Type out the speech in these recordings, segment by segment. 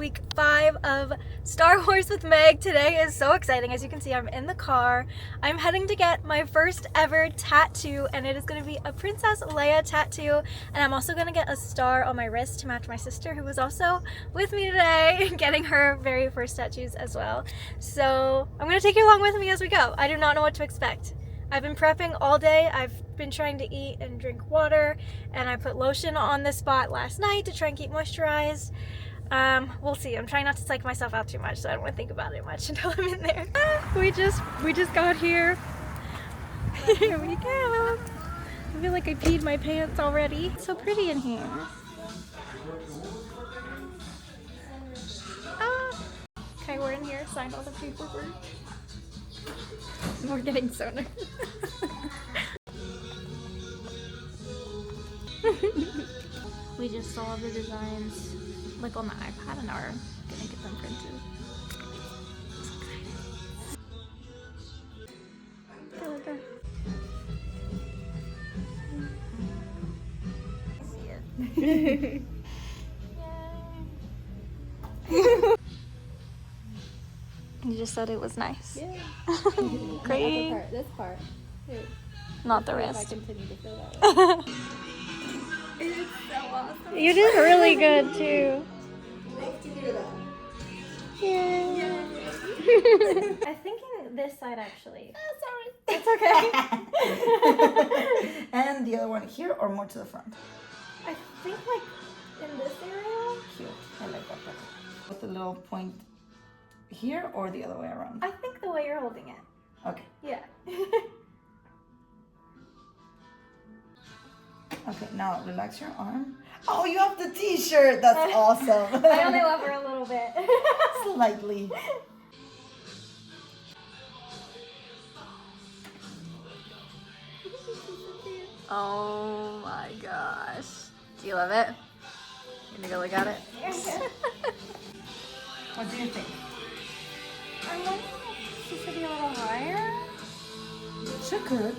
week 5 of Star Wars with Meg. Today is so exciting. As you can see, I'm in the car. I'm heading to get my first ever tattoo, and it is going to be a Princess Leia tattoo. And I'm also going to get a star on my wrist to match my sister, who was also with me today, getting her very first tattoos as well. So I'm going to take you along with me as we go. I do not know what to expect. I've been prepping all day. I've been trying to eat and drink water, and I put lotion on the spot last night to try and keep moisturized. We'll see. I'm trying not to psych myself out too much, so I don't want to think about it much until I'm in there. We just got here. Here we go. I feel like I peed my pants already. It's so pretty in here. Okay, we're in here. Signed all the paperwork. We're getting so nervous. We just saw the designs like on the iPad and are gonna get them printed. Go, go. I see it. You just said it was nice. Yeah. Great. This part. Not the If I rest. continue to feel that way. It's so awesome. You did really good too. Nice to hear that. Yeah. I'm thinking this side actually. Sorry. It's okay. And the other one here or more to the front? I think like in this area. Cute. I like that better. With the little point here or the other way around? I think the way you're holding it. Okay. Yeah. Okay, now relax your arm. Oh, you have the t-shirt. That's awesome. I only love her a little bit. Slightly. Oh my gosh. Do you love it? You gonna go look at it? What do you think? I wonder if she should be a little higher. She could.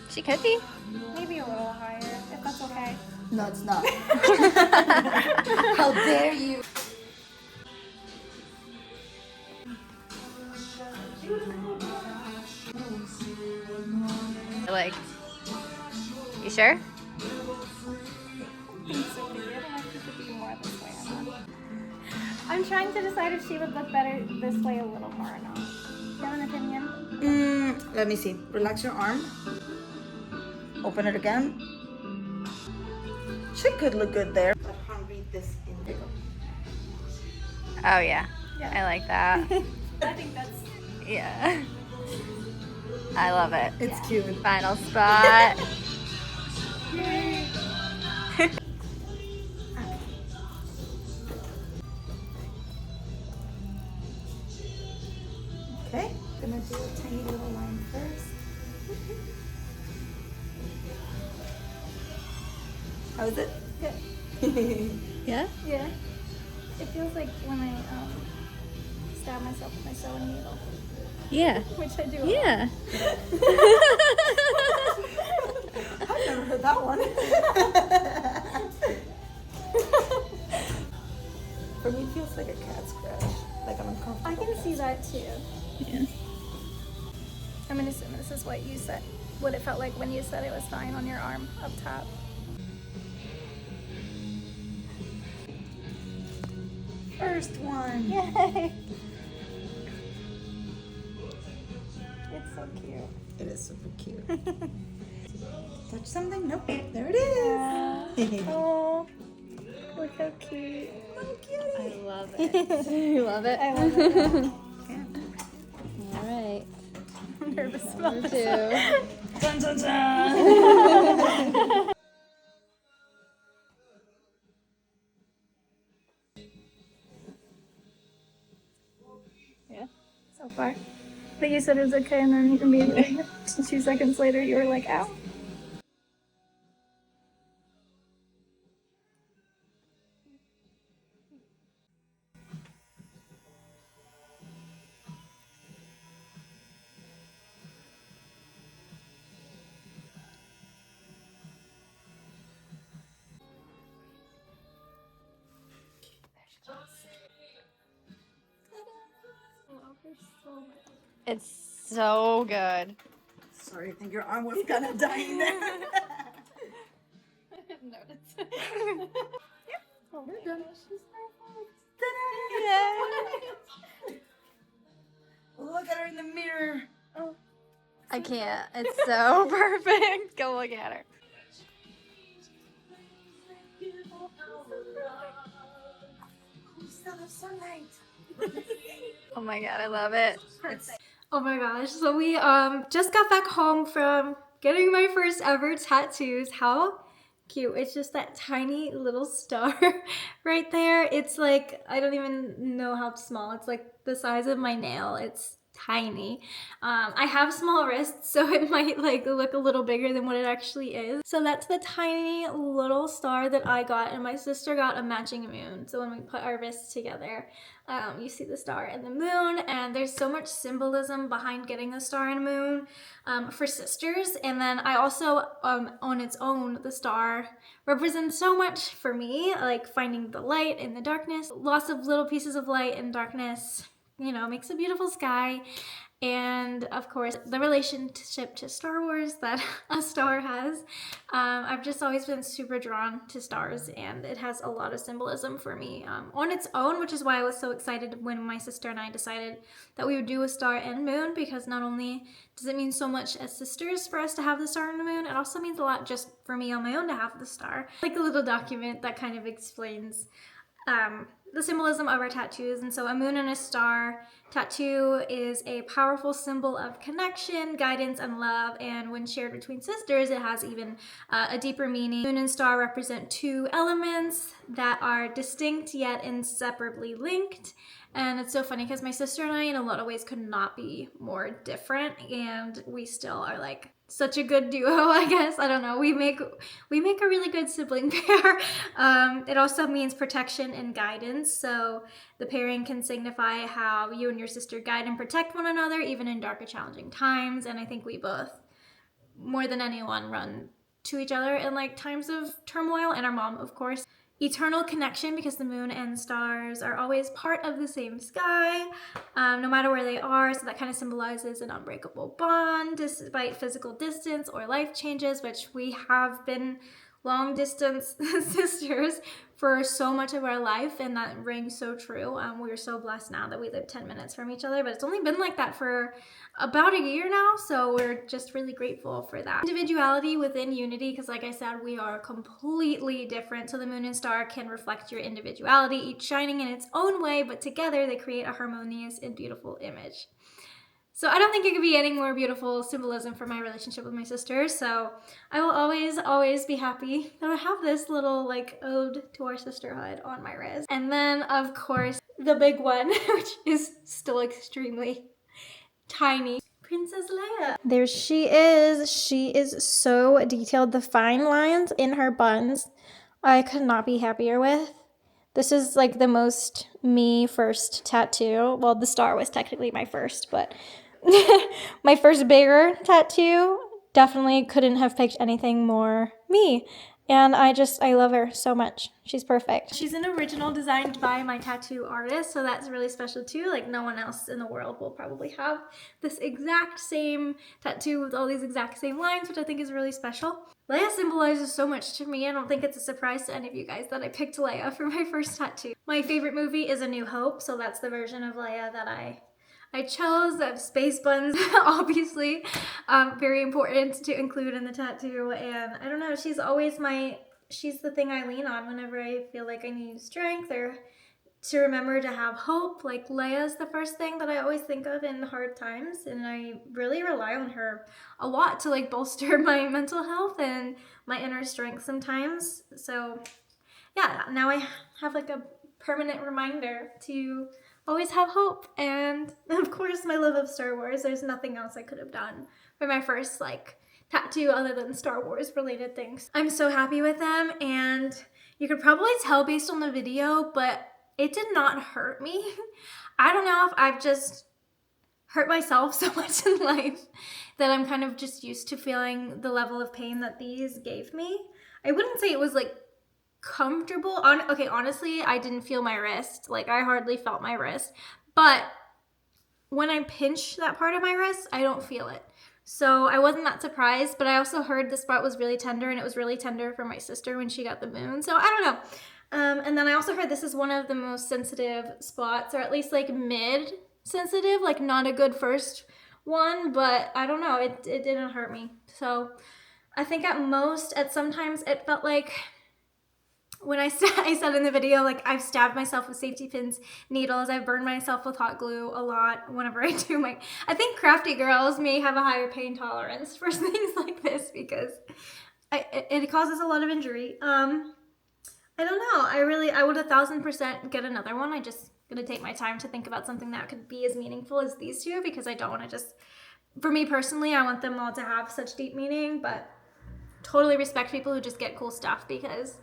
She could be. Maybe a little higher, if that's okay. No, it's not. How dare you? Like, you sure? I'm trying to decide if she would look better this way a little more or not. Do you have an opinion? Let me see. Relax your arm. Open it again. She could look good there. Let her read this in. Oh yeah. I like that. I think that's Yeah. I love it. It's cute. Final spot. Okay, gonna do a tiny little line first. How is it? Good. Yeah? Yeah. It feels like when I stab myself with my sewing needle, yeah. which I do. Yeah. I've never heard that one. For me, it feels like a cat scratch. Like I'm uncomfortable. I can see that too. Yeah. I'm gonna assume this is what you said, what it felt like when you said it was fine on your arm up top. First one. Yay! It's so cute. It is super cute. Touch something? Nope. There it is. Oh, look how cute. Little cutie. I love it. You love it? I love it. All right. I'm nervous about Number this. 2. Dun, dun, dun. Yeah, so far. But you said it was okay, and then immediately 2 seconds later, you were like, ow. It's so good. Sorry, I think your arm was gonna die there. I didn't notice. Oh, we're done. Yay. Look at her in the mirror. Oh, I can't. It's so perfect. Go look at her. we still have sunlight. Oh my god, I love it. It's Oh my gosh, so we just got back home from getting my first ever tattoos. How cute. It's just that tiny little star right there. It's like, I don't even know how small. It's like the size of my nail. It's tiny. I have small wrists, so it might like look a little bigger than what it actually is. So that's the tiny little star that I got, and my sister got a matching moon. So when we put our wrists together, you see the star and the moon, and there's so much symbolism behind getting a star and a moon for sisters. And then I also, on its own, the star represents so much for me, like finding the light in the darkness. Lots of little pieces of light and darkness, you know, makes a beautiful sky. And of course, the relationship to Star Wars that a star has. I've just always been super drawn to stars, and it has a lot of symbolism for me on its own, which is why I was so excited when my sister and I decided that we would do a star and moon, because not only does it mean so much as sisters for us to have the star and the moon, it also means a lot just for me on my own to have the star. Like a little document that kind of explains the symbolism of our tattoos. And so a moon and a star tattoo is a powerful symbol of connection, guidance, and love. And when shared between sisters, it has even a deeper meaning. Moon and star represent two elements that are distinct yet inseparably linked. And it's so funny because my sister and I, in a lot of ways, could not be more different, and we still are like such a good duo, I guess. I don't know. We make a really good sibling pair. It also means protection and guidance. So the pairing can signify how you and your sister guide and protect one another, even in dark or challenging times. And I think we both, more than anyone, run to each other in like times of turmoil, and our mom, of course. Eternal connection, because the moon and stars are always part of the same sky, no matter where they are. So that kind of symbolizes an unbreakable bond despite physical distance or life changes, which we have been long distance sisters for so much of our life, and that rings so true. We're so blessed now that we live 10 minutes from each other, but it's only been like that for about a year now, so we're just really grateful for that. Individuality within unity, because like I said, we are completely different, so the moon and star can reflect your individuality, each shining in its own way, but together they create a harmonious and beautiful image. So I don't think it could be any more beautiful symbolism for my relationship with my sister. So I will always, always be happy that I have this little like ode to our sisterhood on my wrist. And then of course, the big one, which is still extremely tiny. Princess Leia. There she is. She is so detailed. The fine lines in her buns, I could not be happier with. This is like the most me first tattoo. Well, the star was technically my first, but my first bigger tattoo. Definitely couldn't have picked anything more me. And I love her so much. She's perfect. She's an original designed by my tattoo artist, so that's really special too. Like no one else in the world will probably have this exact same tattoo with all these exact same lines, which I think is really special. Leia symbolizes so much to me. I don't think it's a surprise to any of you guys that I picked Leia for my first tattoo. My favorite movie is A New Hope, so that's the version of Leia that I chose. Space buns, obviously, very important to include in the tattoo. And I don't know, she's always she's the thing I lean on whenever I feel like I need strength or to remember to have hope. Like Leia's the first thing that I always think of in hard times, and I really rely on her a lot to like bolster my mental health and my inner strength sometimes. So yeah, now I have like a permanent reminder to always have hope. And of course, my love of Star Wars. There's nothing else I could have done for my first like tattoo other than Star Wars related things. I'm so happy with them, and you could probably tell based on the video, but it did not hurt me. I don't know if I've just hurt myself so much in life that I'm kind of just used to feeling the level of pain that these gave me. I wouldn't say it was like comfortable. Okay, honestly, I didn't feel my wrist. Like I hardly felt my wrist. But when I pinch that part of my wrist, I don't feel it. So I wasn't that surprised, but I also heard this spot was really tender, and it was really tender for my sister when she got the moon. So I don't know. And then I also heard this is one of the most sensitive spots, or at least like mid sensitive, like not a good first one, but I don't know, it didn't hurt me. So I think at sometimes it felt like when I said in the video, like I've stabbed myself with safety pins, needles, I've burned myself with hot glue a lot whenever I do I think crafty girls may have a higher pain tolerance for things like this because it causes a lot of injury. I don't know. I would 1,000% get another one. I just gonna take my time to think about something that could be as meaningful as these two, because I don't want to just, for me personally, I want them all to have such deep meaning, but totally respect people who just get cool stuff, because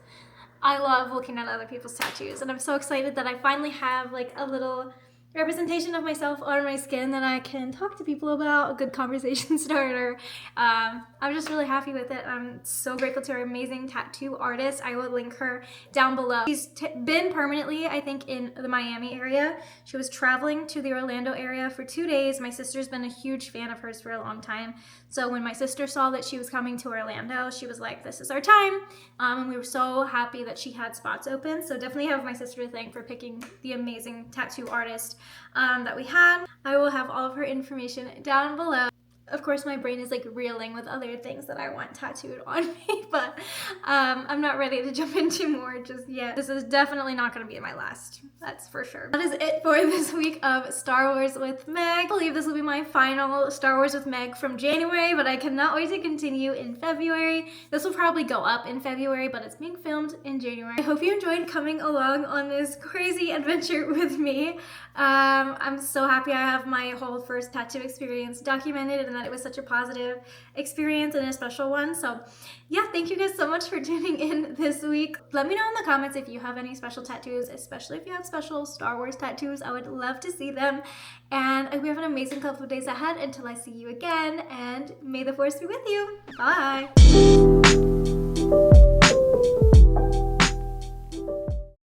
I love looking at other people's tattoos, and I'm so excited that I finally have like a little representation of myself on my skin that I can talk to people about, a good conversation starter. I'm just really happy with it. I'm so grateful to our amazing tattoo artist. I will link her down below. She's been permanently, I think, in the Miami area. She was traveling to the Orlando area for 2 days. My sister's been a huge fan of hers for a long time. So when my sister saw that she was coming to Orlando, she was like, this is our time. And we were so happy that she had spots open. So definitely have my sister to thank for picking the amazing tattoo artist that we had. I will have all of her information down below. Of course, my brain is like reeling with other things that I want tattooed on me, but I'm not ready to jump into more just yet. This is definitely not going to be my last, that's for sure. That is it for this week of Star Wars with Meg. I believe this will be my final Star Wars with Meg from January, but I cannot wait to continue in February. This will probably go up in February, but it's being filmed in January. I hope you enjoyed coming along on this crazy adventure with me. I'm so happy I have my whole first tattoo experience documented, and that it was such a positive experience and a special one. So yeah, thank you guys so much for tuning in this week. Let me know in the comments if you have any special tattoos, especially if you have special Star Wars tattoos. I would love to see them. And I hope you have an amazing couple of days ahead until I see you again, and may the Force be with you. Bye.